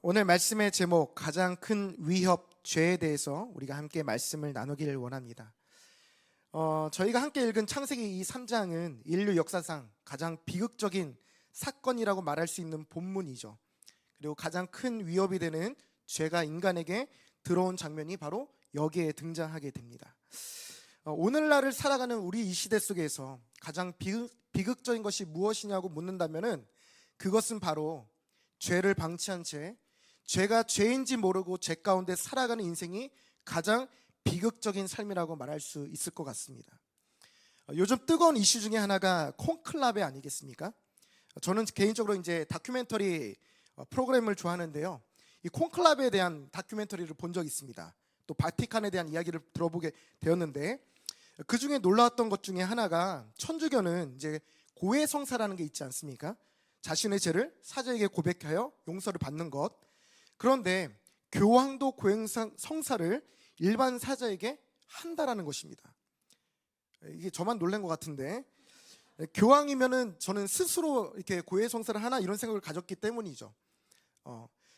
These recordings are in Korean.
오늘 말씀의 제목 가장 큰 위협 죄에 대해서 우리가 함께 말씀을 나누기를 원합니다. 저희가 함께 읽은 창세기 이 3장은 인류 역사상 가장 비극적인 사건이라고 말할 수 있는 본문이죠. 그리고 가장 큰 위협이 되는 죄가 인간에게 들어온 장면이 바로 여기에 등장하게 됩니다. 오늘날을 살아가는 우리 이 시대 속에서 가장 비극적인 것이 무엇이냐고 묻는다면은 그것은 바로 죄를 방치한 채 죄가 죄인지 모르고 죄 가운데 살아가는 인생이 가장 비극적인 삶이라고 말할 수 있을 것 같습니다. 요즘 뜨거운 이슈 중에 하나가 콘클라베 아니겠습니까? 저는 개인적으로 이제 다큐멘터리 프로그램을 좋아하는데요. 이 콘클라베에 대한 다큐멘터리를 본 적이 있습니다. 또 바티칸에 대한 이야기를 들어보게 되었는데 그 중에 놀라웠던 것 중에 하나가 천주교는 이제 고해성사라는 게 있지 않습니까? 자신의 죄를 사제에게 고백하여 용서를 받는 것. 그런데 교황도 고해성사를 일반 사자에게 한다라는 것입니다. 이게 저만 놀란 것 같은데 교황이면은 저는 스스로 이렇게 고해성사를 하나 이런 생각을 가졌기 때문이죠.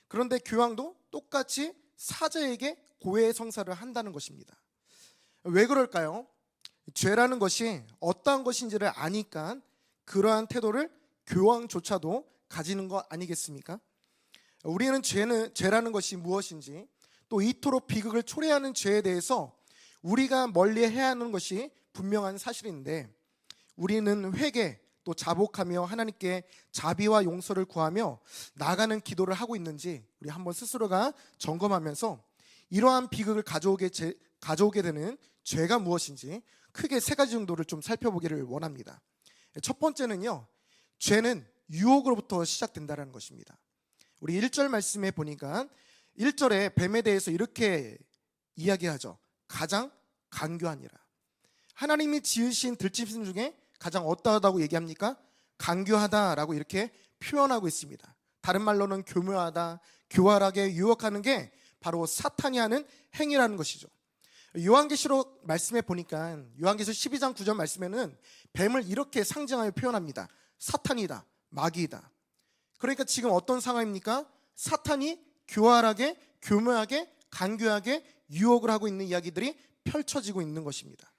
그런데 교황도 똑같이 사제에게 고해성사를 한다는 것입니다. 왜 그럴까요? 죄라는 것이 어떠한 것인지를 아니까 그러한 태도를 교황조차도 가지는 것 아니겠습니까? 우리는 죄라는 것이 무엇인지 또 이토록 비극을 초래하는 죄에 대해서 우리가 멀리해야 하는 것이 분명한 사실인데 우리는 회개 또 자복하며 하나님께 자비와 용서를 구하며 나가는 기도를 하고 있는지 우리 한번 스스로가 점검하면서 이러한 비극을 가져오게 되는 죄가 무엇인지 크게 세 가지 정도를 좀 살펴보기를 원합니다. 첫 번째는요, 죄는 유혹으로부터 시작된다는 것입니다. 우리 1절 말씀에 보니까 1절에 뱀에 대해서 이렇게 이야기하죠. 가장 간교하니라. 하나님이 지으신 들짐승 중에 가장 어떠하다고 얘기합니까? 간교하다라고 이렇게 표현하고 있습니다. 다른 말로는 교묘하다, 교활하게 유혹하는 게 바로 사탄이 하는 행위라는 것이죠. 요한계시록 말씀에 보니까 요한계시록 12장 9절 말씀에는 뱀을 이렇게 상징하여 표현합니다. 사탄이다, 마귀이다. 그러니까 지금 어떤 상황입니까? 사탄이 교활하게, 교묘하게, 간교하게 유혹을 하고 있는 이야기들이 펼쳐지고 있는 것입니다.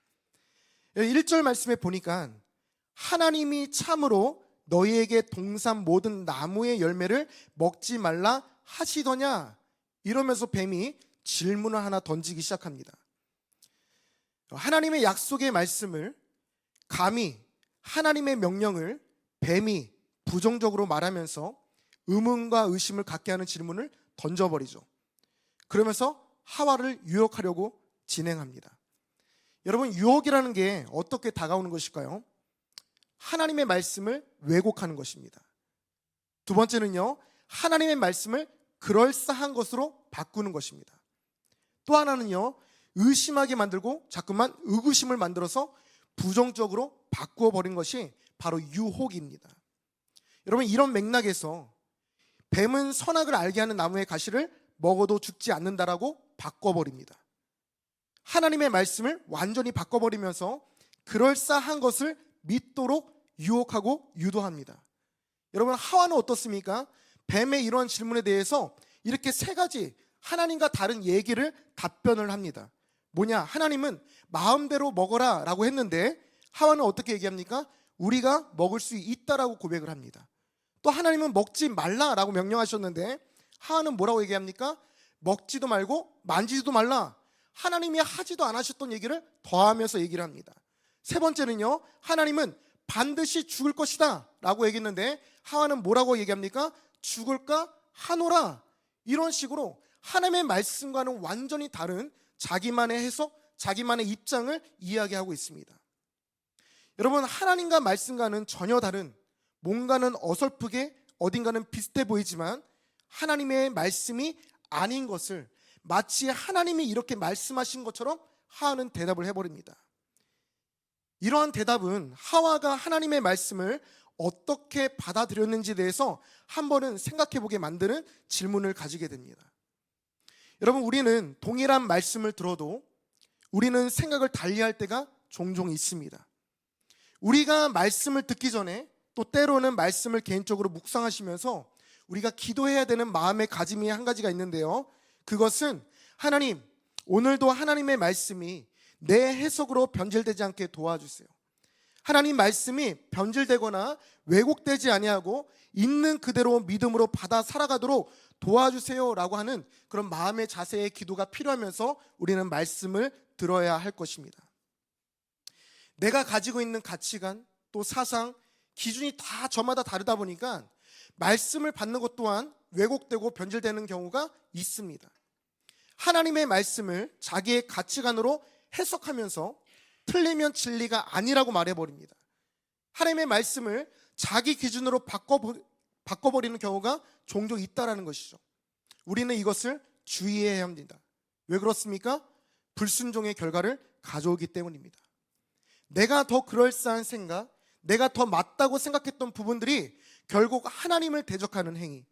1절 말씀에 보니까 하나님이 참으로 너희에게 동산 모든 나무의 열매를 먹지 말라 하시더냐? 이러면서 뱀이 질문을 하나 던지기 시작합니다. 하나님의 약속의 말씀을 감히 하나님의 명령을 뱀이 부정적으로 말하면서 의문과 의심을 갖게 하는 질문을 던져버리죠. 그러면서 하와를 유혹하려고 진행합니다. 여러분, 유혹이라는 게 어떻게 다가오는 것일까요? 하나님의 말씀을 왜곡하는 것입니다. 두 번째는요, 하나님의 말씀을 그럴싸한 것으로 바꾸는 것입니다. 또 하나는요, 의심하게 만들고 자꾸만 의구심을 만들어서 부정적으로 바꾸어 버린 것이 바로 유혹입니다. 여러분, 이런 맥락에서 뱀은 선악을 알게 하는 나무의 가시를 먹어도 죽지 않는다라고 바꿔버립니다. 하나님의 말씀을 완전히 바꿔버리면서 그럴싸한 것을 믿도록 유혹하고 유도합니다. 여러분, 하와는 어떻습니까? 뱀의 이러한 질문에 대해서 이렇게 세 가지 하나님과 다른 얘기를 답변을 합니다. 뭐냐? 하나님은 마음대로 먹어라 라고 했는데 하와는 어떻게 얘기합니까? 우리가 먹을 수 있다라고 고백을 합니다. 또 하나님은 먹지 말라라고 명령하셨는데 하와는 뭐라고 얘기합니까? 먹지도 말고 만지지도 말라. 하나님이 하지도 않으셨던 얘기를 더하면서 얘기를 합니다. 세 번째는요, 하나님은 반드시 죽을 것이다 라고 얘기했는데 하와는 뭐라고 얘기합니까? 죽을까 하노라. 이런 식으로 하나님의 말씀과는 완전히 다른 자기만의 해석, 자기만의 입장을 이야기하고 있습니다. 여러분, 하나님과 말씀과는 전혀 다른, 뭔가는 어설프게 어딘가는 비슷해 보이지만 하나님의 말씀이 아닌 것을 마치 하나님이 이렇게 말씀하신 것처럼 하와는 대답을 해버립니다. 이러한 대답은 하와가 하나님의 말씀을 어떻게 받아들였는지에 대해서 한 번은 생각해보게 만드는 질문을 가지게 됩니다. 여러분, 우리는 동일한 말씀을 들어도 우리는 생각을 달리할 때가 종종 있습니다. 우리가 말씀을 듣기 전에 또 때로는 말씀을 개인적으로 묵상하시면서 우리가 기도해야 되는 마음의 가짐이 한 가지가 있는데요. 그것은 하나님, 오늘도 하나님의 말씀이 내 해석으로 변질되지 않게 도와주세요. 하나님 말씀이 변질되거나 왜곡되지 아니하고 있는 그대로 믿음으로 받아 살아가도록 도와주세요라고 하는 그런 마음의 자세의 기도가 필요하면서 우리는 말씀을 들어야 할 것입니다. 내가 가지고 있는 가치관, 또 사상, 기준이 다 저마다 다르다 보니까 말씀을 받는 것 또한 왜곡되고 변질되는 경우가 있습니다. 하나님의 말씀을 자기의 가치관으로 해석하면서 틀리면 진리가 아니라고 말해버립니다. 하나님의 말씀을 자기 기준으로 바꿔버리는 경우가 종종 있다라는 것이죠. 우리는 이것을 주의해야 합니다. 왜 그렇습니까? 불순종의 결과를 가져오기 때문입니다. 내가 더 그럴싸한 생각, 내가 더 맞다고 생각했던 부분들이 결국 하나님을 대적하는 행위,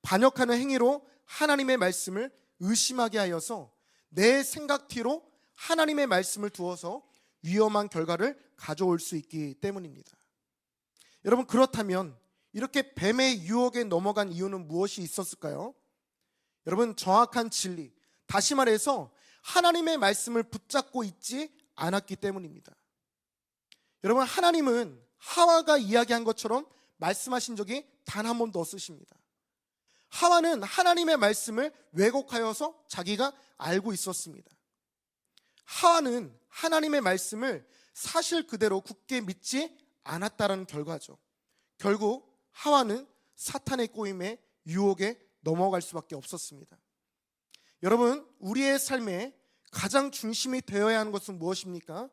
반역하는 행위로 하나님의 말씀을 의심하게 하여서 내 생각 뒤로 하나님의 말씀을 두어서 위험한 결과를 가져올 수 있기 때문입니다. 여러분, 그렇다면 이렇게 뱀의 유혹에 넘어간 이유는 무엇이 있었을까요? 여러분, 정확한 진리, 다시 말해서 하나님의 말씀을 붙잡고 있지 않았기 때문입니다. 여러분, 하나님은 하와가 이야기한 것처럼 말씀하신 적이 단 한 번도 없으십니다. 하와는 하나님의 말씀을 왜곡하여서 자기가 알고 있었습니다. 하와는 하나님의 말씀을 사실 그대로 굳게 믿지 않았다는 결과죠. 결국 하와는 사탄의 꼬임에 유혹에 넘어갈 수밖에 없었습니다. 여러분, 우리의 삶에 가장 중심이 되어야 하는 것은 무엇입니까?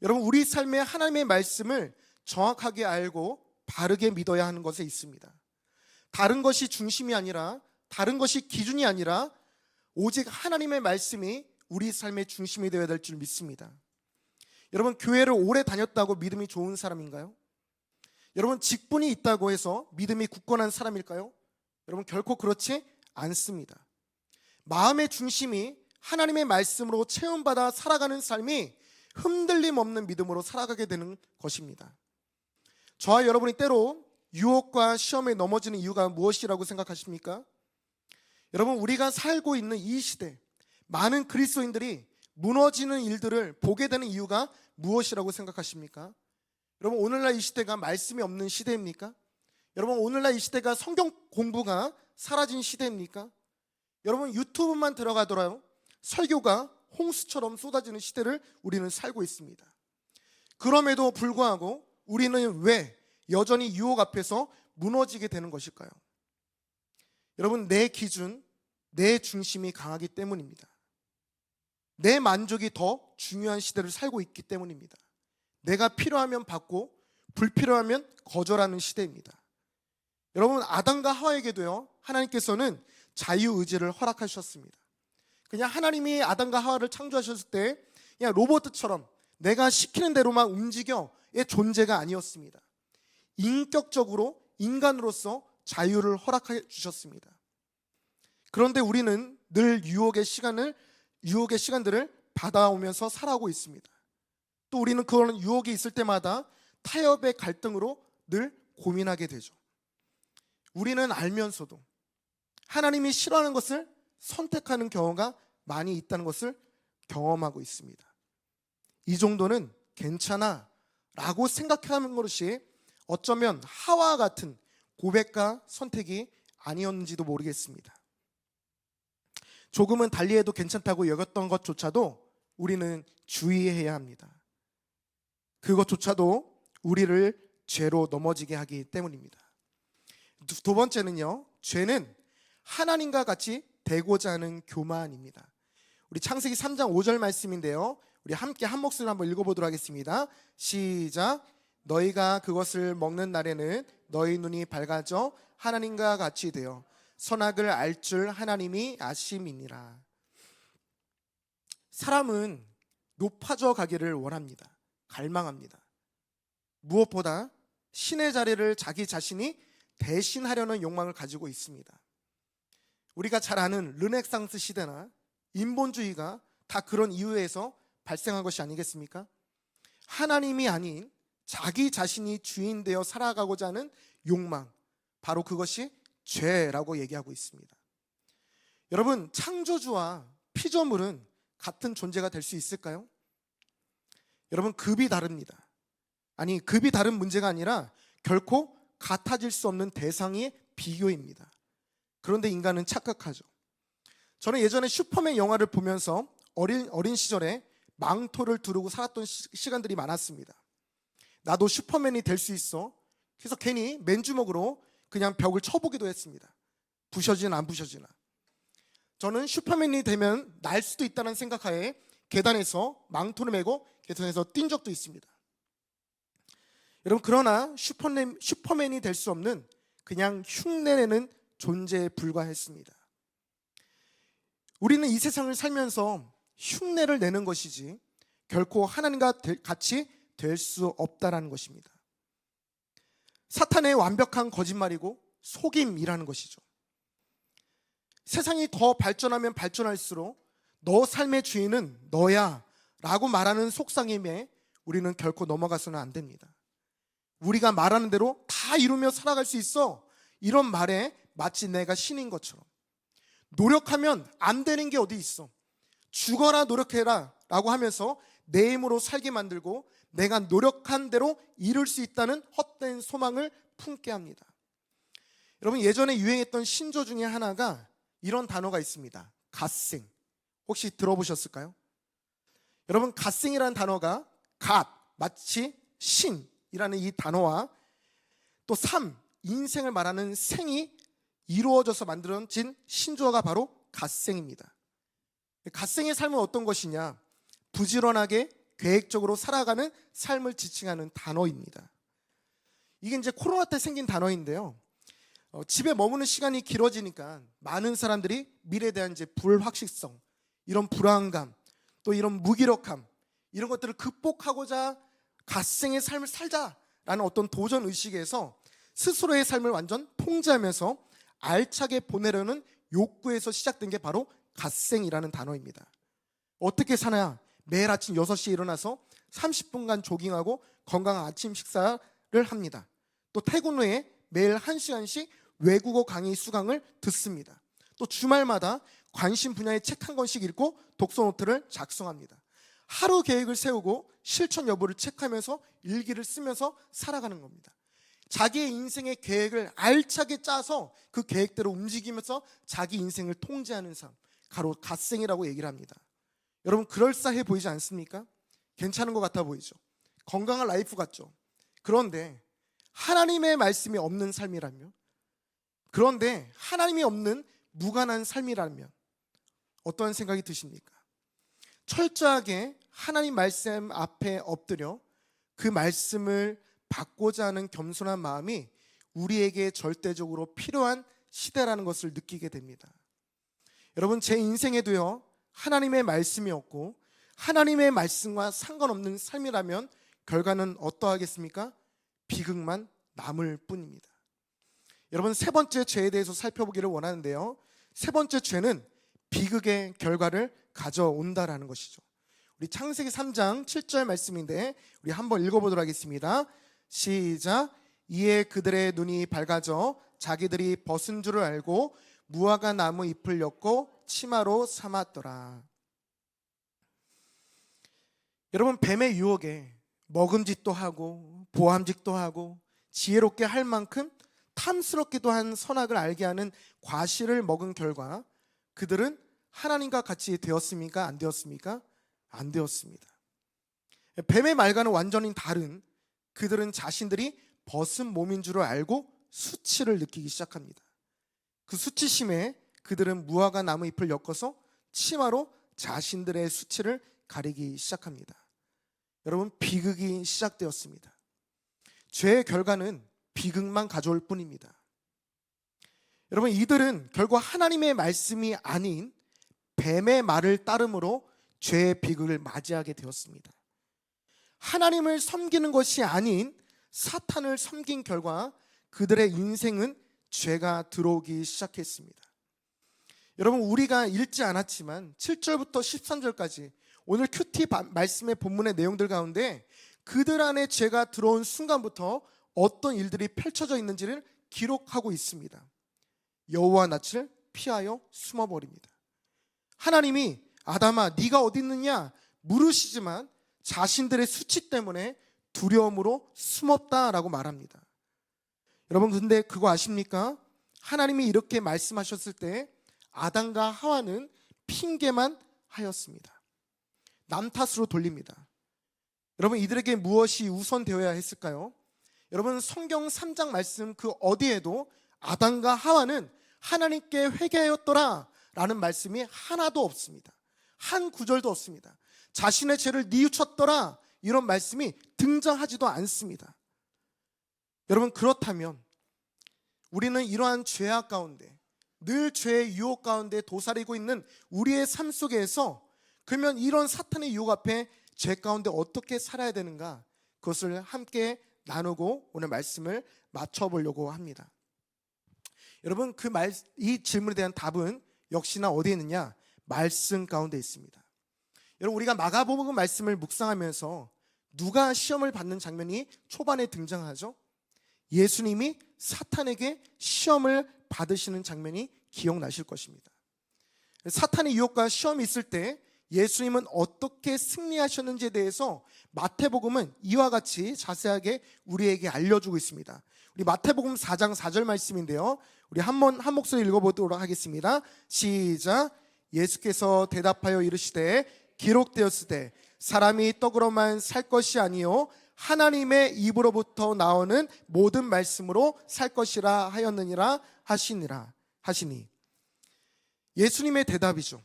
여러분, 우리 삶에 하나님의 말씀을 정확하게 알고 바르게 믿어야 하는 것에 있습니다. 다른 것이 중심이 아니라, 다른 것이 기준이 아니라 오직 하나님의 말씀이 우리 삶의 중심이 되어야 될 줄 믿습니다. 여러분, 교회를 오래 다녔다고 믿음이 좋은 사람인가요? 여러분, 직분이 있다고 해서 믿음이 굳건한 사람일까요? 여러분, 결코 그렇지 않습니다. 마음의 중심이 하나님의 말씀으로 체험받아 살아가는 삶이 흔들림 없는 믿음으로 살아가게 되는 것입니다. 저와 여러분이 때로 유혹과 시험에 넘어지는 이유가 무엇이라고 생각하십니까? 여러분, 우리가 살고 있는 이 시대, 많은 그리스도인들이 무너지는 일들을 보게 되는 이유가 무엇이라고 생각하십니까? 여러분, 오늘날 이 시대가 말씀이 없는 시대입니까? 여러분, 오늘날 이 시대가 성경 공부가 사라진 시대입니까? 여러분, 유튜브만 들어가더라도 설교가 홍수처럼 쏟아지는 시대를 우리는 살고 있습니다. 그럼에도 불구하고 우리는 왜 여전히 유혹 앞에서 무너지게 되는 것일까요? 여러분, 내 기준, 내 중심이 강하기 때문입니다. 내 만족이 더 중요한 시대를 살고 있기 때문입니다. 내가 필요하면 받고 불필요하면 거절하는 시대입니다. 여러분, 아담과 하와에게도요, 하나님께서는 자유의지를 허락하셨습니다. 그냥 하나님이 아담과 하와를 창조하셨을 때 그냥 로봇처럼 내가 시키는 대로만 움직여의 존재가 아니었습니다. 인격적으로 인간으로서 자유를 허락해 주셨습니다. 그런데 우리는 늘 유혹의 시간들을 받아오면서 살아오고 있습니다. 또 우리는 그런 유혹이 있을 때마다 타협의 갈등으로 늘 고민하게 되죠. 우리는 알면서도 하나님이 싫어하는 것을 선택하는 경우가 많이 있다는 것을 경험하고 있습니다. 이 정도는 괜찮아 라고 생각하는 것이 어쩌면 하와와 같은 고백과 선택이 아니었는지도 모르겠습니다. 조금은 달리해도 괜찮다고 여겼던 것조차도 우리는 주의해야 합니다. 그것조차도 우리를 죄로 넘어지게 하기 때문입니다. 두 번째는요, 죄는 하나님과 같이 되고자 하는 교만입니다. 우리 창세기 3장 5절 말씀인데요, 우리 함께 한 목소리로 한번 읽어보도록 하겠습니다. 시작. 너희가 그것을 먹는 날에는 너희 눈이 밝아져 하나님과 같이 되어 선악을 알 줄 하나님이 아심이니라. 사람은 높아져 가기를 원합니다. 갈망합니다. 무엇보다 신의 자리를 자기 자신이 대신하려는 욕망을 가지고 있습니다. 우리가 잘 아는 르네상스 시대나 인본주의가 다 그런 이유에서 발생한 것이 아니겠습니까? 하나님이 아닌 자기 자신이 주인 되어 살아가고자 하는 욕망, 바로 그것이 죄라고 얘기하고 있습니다. 여러분, 창조주와 피조물은 같은 존재가 될 수 있을까요? 여러분, 급이 다릅니다. 아니, 급이 다른 문제가 아니라 결코 같아질 수 없는 대상의 비교입니다. 그런데 인간은 착각하죠. 저는 예전에 슈퍼맨 영화를 보면서 어린 시절에 망토를 두르고 살았던 시간들이 많았습니다. 나도 슈퍼맨이 될 수 있어. 그래서 괜히 맨주먹으로 그냥 벽을 쳐보기도 했습니다. 부셔지나 안 부셔지나. 저는 슈퍼맨이 되면 날 수도 있다는 생각하에 계단에서 망토를 메고 계단에서 뛴 적도 있습니다. 여러분, 그러나 슈퍼맨이 될 수 없는 그냥 흉내내는 존재에 불과했습니다. 우리는 이 세상을 살면서 흉내를 내는 것이지 결코 하나님과 같이 될 수 없다라는 것입니다. 사탄의 완벽한 거짓말이고 속임이라는 것이죠. 세상이 더 발전하면 발전할수록 너 삶의 주인은 너야 라고 말하는 속삭임에 우리는 결코 넘어가서는 안 됩니다. 우리가 말하는 대로 다 이루며 살아갈 수 있어, 이런 말에 마치 내가 신인 것처럼, 노력하면 안 되는 게 어디 있어, 죽어라 노력해라 라고 하면서 내 힘으로 살게 만들고 내가 노력한 대로 이룰 수 있다는 헛된 소망을 품게 합니다. 여러분, 예전에 유행했던 신조 중에 하나가 이런 단어가 있습니다. 갓생. 혹시 들어보셨을까요? 여러분, 갓생이라는 단어가 갓, 마치 신이라는 이 단어와 또 삶, 인생을 말하는 생이 이루어져서 만들어진 신조어가 바로 갓생입니다. 갓생의 삶은 어떤 것이냐? 부지런하게 계획적으로 살아가는 삶을 지칭하는 단어입니다. 이게 이제 코로나 때 생긴 단어인데요. 집에 머무는 시간이 길어지니까 많은 사람들이 미래에 대한 이제 불확실성, 이런 불안감, 또 이런 무기력함, 이런 것들을 극복하고자 갓생의 삶을 살자라는 어떤 도전 의식에서 스스로의 삶을 완전 통제하면서 알차게 보내려는 욕구에서 시작된 게 바로 갓생이라는 단어입니다. 어떻게 사냐? 매일 아침 6시에 일어나서 30분간 조깅하고 건강한 아침 식사를 합니다. 또 퇴근 후에 매일 1시간씩 외국어 강의 수강을 듣습니다. 또 주말마다 관심 분야의 책 한 권씩 읽고 독서 노트를 작성합니다. 하루 계획을 세우고 실천 여부를 체크하면서 일기를 쓰면서 살아가는 겁니다. 자기의 인생의 계획을 알차게 짜서 그 계획대로 움직이면서 자기 인생을 통제하는 삶, 바로 갓생이라고 얘기를 합니다. 여러분, 그럴싸해 보이지 않습니까? 괜찮은 것 같아 보이죠? 건강한 라이프 같죠? 그런데 하나님의 말씀이 없는 삶이라면, 그런데 하나님이 없는 무관한 삶이라면 어떤 생각이 드십니까? 철저하게 하나님 말씀 앞에 엎드려 그 말씀을 받고자 하는 겸손한 마음이 우리에게 절대적으로 필요한 시대라는 것을 느끼게 됩니다. 여러분, 제 인생에도요, 하나님의 말씀이 없고 하나님의 말씀과 상관없는 삶이라면 결과는 어떠하겠습니까? 비극만 남을 뿐입니다. 여러분, 세 번째 죄에 대해서 살펴보기를 원하는데요, 세 번째 죄는 비극의 결과를 가져온다라는 것이죠. 우리 창세기 3장 7절 말씀인데 우리 한번 읽어보도록 하겠습니다. 시작. 이에 그들의 눈이 밝아져 자기들이 벗은 줄을 알고 무화과 나무 잎을 엮고 치마로 삼았더라. 여러분, 뱀의 유혹에 먹음직도 하고 보암직도 하고 지혜롭게 할 만큼 탐스럽기도 한 선악을 알게 하는 과실을 먹은 결과 그들은 하나님과 같이 되었습니까? 안 되었습니까? 안 되었습니다. 뱀의 말과는 완전히 다른, 그들은 자신들이 벗은 몸인 줄을 알고 수치를 느끼기 시작합니다. 그 수치심에 그들은 무화과 나무 잎을 엮어서 치마로 자신들의 수치를 가리기 시작합니다. 여러분, 비극이 시작되었습니다. 죄의 결과는 비극만 가져올 뿐입니다. 여러분, 이들은 결국 하나님의 말씀이 아닌 뱀의 말을 따름으로 죄의 비극을 맞이하게 되었습니다. 하나님을 섬기는 것이 아닌 사탄을 섬긴 결과 그들의 인생은 죄가 들어오기 시작했습니다. 여러분, 우리가 읽지 않았지만 7절부터 13절까지 오늘 큐티 말씀의 본문의 내용들 가운데 그들 안에 죄가 들어온 순간부터 어떤 일들이 펼쳐져 있는지를 기록하고 있습니다. 여호와 낯을 피하여 숨어버립니다. 하나님이 아담아 네가 어디 있느냐 물으시지만 자신들의 수치 때문에 두려움으로 숨었다라고 말합니다. 여러분 근데 그거 아십니까? 하나님이 이렇게 말씀하셨을 때 아담과 하와는 핑계만 하였습니다. 남 탓으로 돌립니다. 여러분 이들에게 무엇이 우선되어야 했을까요? 여러분 성경 3장 말씀 그 어디에도 아담과 하와는 하나님께 회개하였더라 라는 말씀이 하나도 없습니다. 한 구절도 없습니다. 자신의 죄를 뉘우쳤더라 이런 말씀이 등장하지도 않습니다. 여러분 그렇다면 우리는 이러한 죄악 가운데 늘 죄의 유혹 가운데 도사리고 있는 우리의 삶 속에서 그러면 이런 사탄의 유혹 앞에 죄 가운데 어떻게 살아야 되는가 그것을 함께 나누고 오늘 말씀을 맞춰보려고 합니다. 여러분 이 질문에 대한 답은 역시나 어디에 있느냐? 말씀 가운데 있습니다. 여러분 우리가 마가복음 말씀을 묵상하면서 누가 시험을 받는 장면이 초반에 등장하죠? 예수님이 사탄에게 시험을 받으시는 장면이 기억나실 것입니다. 사탄의 유혹과 시험이 있을 때 예수님은 어떻게 승리하셨는지에 대해서 마태복음은 이와 같이 자세하게 우리에게 알려주고 있습니다. 우리 마태복음 4장 4절 말씀인데요, 우리 한 목소리 읽어보도록 하겠습니다. 시작. 예수께서 대답하여 이르시되 기록되었으되 사람이 떡으로만 살 것이 아니요 하나님의 입으로부터 나오는 모든 말씀으로 살 것이라 하였느니라 하시니. 예수님의 대답이죠.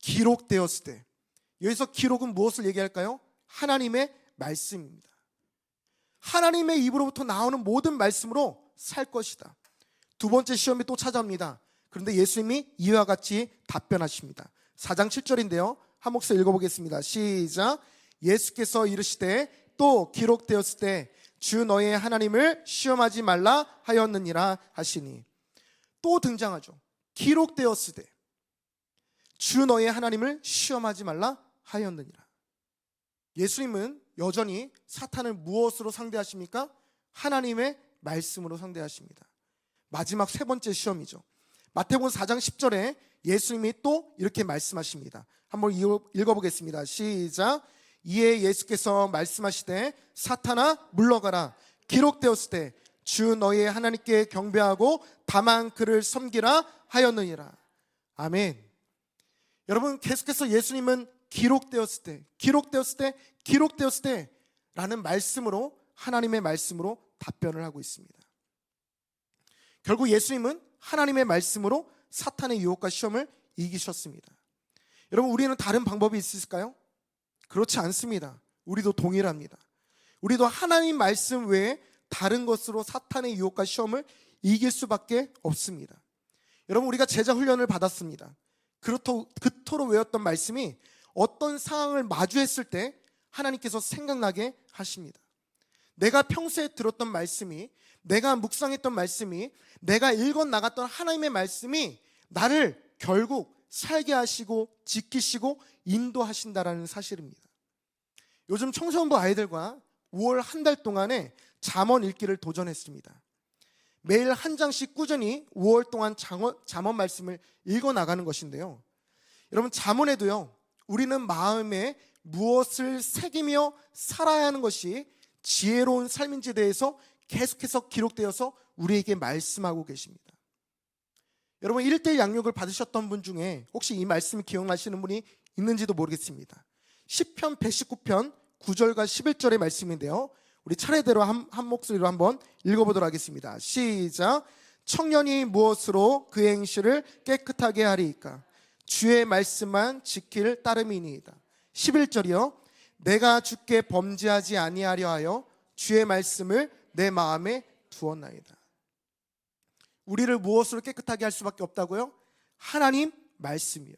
기록되었을 때. 여기서 기록은 무엇을 얘기할까요? 하나님의 말씀입니다. 하나님의 입으로부터 나오는 모든 말씀으로 살 것이다. 두 번째 시험이 또 찾아옵니다. 그런데 예수님이 이와 같이 답변하십니다. 4장 7절인데요 한 목소리 읽어보겠습니다. 시작. 예수께서 이르시되 또 기록되었을 때 주 너의 하나님을 시험하지 말라 하였느니라 하시니. 또 등장하죠. 기록되었을 때 주 너의 하나님을 시험하지 말라 하였느니라. 예수님은 여전히 사탄을 무엇으로 상대하십니까? 하나님의 말씀으로 상대하십니다. 마지막 세 번째 시험이죠. 마태복음 4장 10절에 예수님이 또 이렇게 말씀하십니다. 한번 읽어보겠습니다. 시작. 이에 예수께서 말씀하시되 사탄아 물러가라. 기록되었을 때 주 너의 하나님께 경배하고 다만 그를 섬기라 하였느니라. 아멘. 여러분 계속해서 예수님은 기록되었을 때 라는 말씀으로 하나님의 말씀으로 답변을 하고 있습니다. 결국 예수님은 하나님의 말씀으로 사탄의 유혹과 시험을 이기셨습니다. 여러분 우리는 다른 방법이 있을까요? 그렇지 않습니다. 우리도 동일합니다. 우리도 하나님 말씀 외에 다른 것으로 사탄의 유혹과 시험을 이길 수밖에 없습니다. 여러분 우리가 제자 훈련을 받았습니다. 그토록 외웠던 말씀이 어떤 상황을 마주했을 때 하나님께서 생각나게 하십니다. 내가 평소에 들었던 말씀이, 내가 묵상했던 말씀이, 내가 읽어나갔던 하나님의 말씀이 나를 결국 살게 하시고 지키시고 인도하신다라는 사실입니다. 요즘 청소년부 아이들과 5월 한 달 동안에 잠언 읽기를 도전했습니다. 매일 한 장씩 꾸준히 5월 동안 잠언 말씀을 읽어나가는 것인데요, 여러분 잠언에도요 우리는 마음에 무엇을 새기며 살아야 하는 것이 지혜로운 삶인지에 대해서 계속해서 기록되어서 우리에게 말씀하고 계십니다. 여러분 1:1 양육을 받으셨던 분 중에 혹시 이 말씀 기억나시는 분이 있는지도 모르겠습니다. 시편 119편 9절과 11절의 말씀인데요, 우리 차례대로 한 목소리로 한번 읽어보도록 하겠습니다. 시작. 청년이 무엇으로 그의 행실을 깨끗하게 하리이까? 주의 말씀만 지킬 따름이니이다. 11절이요. 내가 주께 범죄하지 아니하려 하여 주의 말씀을 내 마음에 두었나이다. 우리를 무엇으로 깨끗하게 할 수밖에 없다고요? 하나님 말씀이요.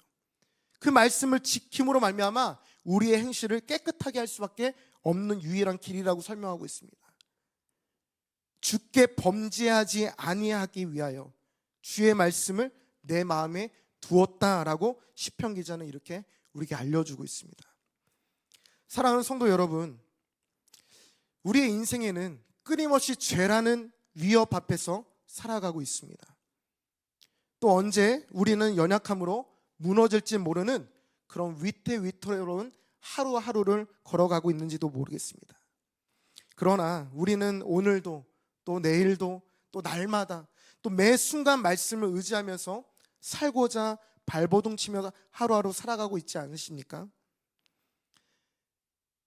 그 말씀을 지킴으로 말미암아 우리의 행실을 깨끗하게 할 수밖에 없는 유일한 길이라고 설명하고 있습니다. 주께 범죄하지 아니하기 위하여 주의 말씀을 내 마음에 두었다라고 시편 기자는 이렇게 우리에게 알려주고 있습니다. 사랑하는 성도 여러분, 우리의 인생에는 끊임없이 죄라는 위협 앞에서 살아가고 있습니다. 또 언제 우리는 연약함으로 무너질지 모르는 그런 위태위태로운 하루하루를 걸어가고 있는지도 모르겠습니다. 그러나 우리는 오늘도 또 내일도 또 날마다 또 매 순간 말씀을 의지하면서 살고자 발버둥 치며 하루하루 살아가고 있지 않으십니까?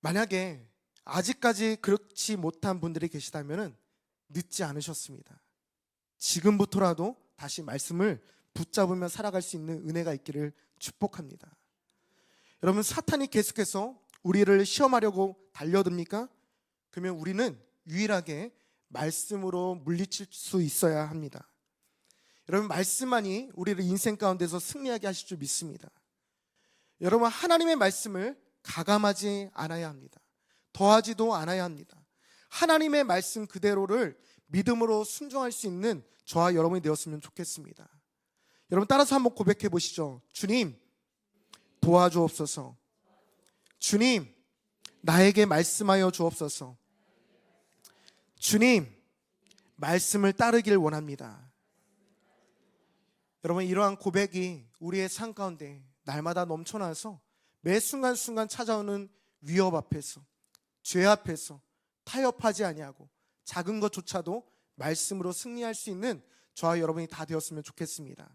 만약에 아직까지 그렇지 못한 분들이 계시다면 늦지 않으셨습니다. 지금부터라도 다시 말씀을 붙잡으며 살아갈 수 있는 은혜가 있기를 축복합니다. 여러분, 사탄이 계속해서 우리를 시험하려고 달려듭니까? 그러면 우리는 유일하게 말씀으로 물리칠 수 있어야 합니다. 여러분, 말씀만이 우리를 인생 가운데서 승리하게 하실 줄 믿습니다. 여러분, 하나님의 말씀을 가감하지 않아야 합니다. 더하지도 않아야 합니다. 하나님의 말씀 그대로를 믿음으로 순종할 수 있는 저와 여러분이 되었으면 좋겠습니다. 여러분, 따라서 한번 고백해 보시죠. 주님, 도와주옵소서. 주님, 나에게 말씀하여 주옵소서. 주님, 말씀을 따르길 원합니다. 여러분, 이러한 고백이 우리의 삶 가운데 날마다 넘쳐나서 매 순간순간 찾아오는 위협 앞에서, 죄 앞에서 타협하지 아니하고 작은 것조차도 말씀으로 승리할 수 있는 저와 여러분이 다 되었으면 좋겠습니다.